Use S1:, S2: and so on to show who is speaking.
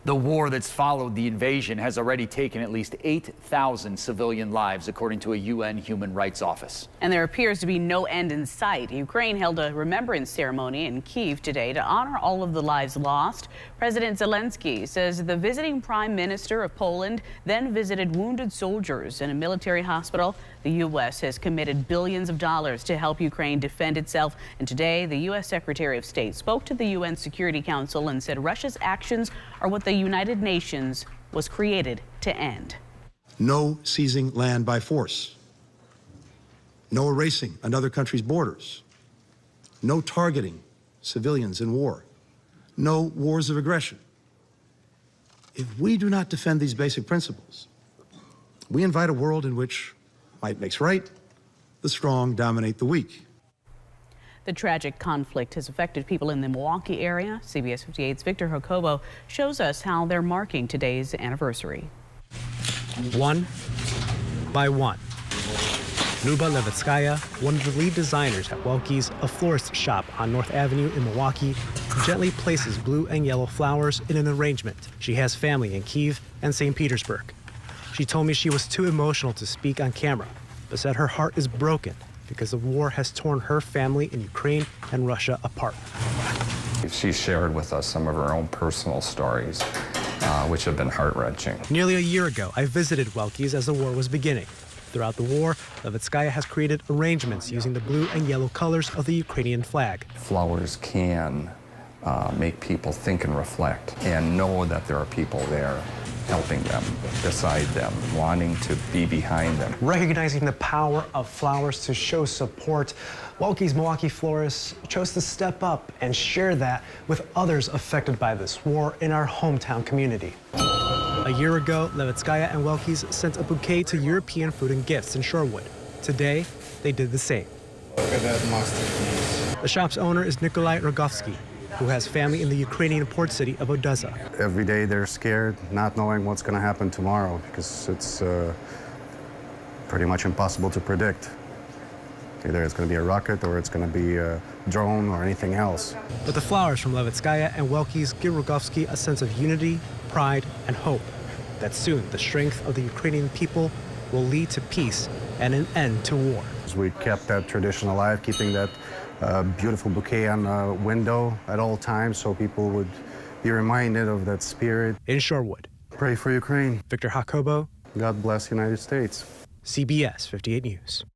S1: The war that's followed the invasion has already taken at least 8,000 civilian lives, according to a UN Human Rights Office.
S2: And there appears to be no end in sight. Ukraine held a remembrance ceremony in Kyiv today to honor all of the lives lost. President Zelensky says the visiting prime minister of Poland then visited wounded soldiers in a military hospital. The U.S. has committed billions of dollars to help Ukraine defend itself. And today, the U.S. Secretary of State spoke to the UN Security Council and said Russia's actions are what the United Nations was created to end.
S3: No seizing land by force. No erasing another country's borders. No targeting civilians in war. No wars of aggression. If we do not defend these basic principles, we invite a world in which might makes right, the strong dominate the weak.
S2: The tragic conflict has affected people in the Milwaukee area. CBS 58's Victor Jacobo shows us how they're marking today's anniversary.
S4: One by one. Lyuobov Levitskaya, one of the lead designers at Welke's, a florist shop on North Avenue in Milwaukee, gently places blue and yellow flowers in an arrangement. She has family in Kyiv and St. Petersburg. She told me she was too emotional to speak on camera, but said her heart is broken because the war has torn her family in Ukraine and Russia apart.
S5: She shared with us some of her own personal stories, which have been heart-wrenching.
S4: Nearly a year ago, I visited Welke's as the war was beginning. Throughout the war, Levitskaya has created arrangements using the blue and yellow colors of the Ukrainian flag.
S5: Flowers can make people think and reflect and know that there are people there helping them, beside them, wanting to be behind them.
S4: Recognizing the power of flowers to show support, Welke's Milwaukee florists chose to step up and share that with others affected by this war in our hometown community. A year ago, Levitskaya and Welke's sent a bouquet to European food and gifts in Shorewood. Today, they did the same.
S6: Look at that masterpiece.
S4: The shop's owner is Nikolai Rogovsky, who has family in the Ukrainian port city of Odessa.
S6: Every day they're scared, not knowing what's going to happen tomorrow, because it's pretty much impossible to predict. Either it's going to be a rocket or it's going to be a drone or anything else.
S4: But the flowers from Levitskaya and Welke's give Rogovsky a sense of unity, pride, and hope that soon the strength of the Ukrainian people will lead to peace and an end to war.
S6: We kept that tradition alive, keeping that beautiful bouquet on the window at all times so people would be reminded of that spirit.
S4: In Shorewood.
S6: Pray for Ukraine.
S4: Victor Jacobo.
S6: God bless the United States.
S4: CBS 58 News.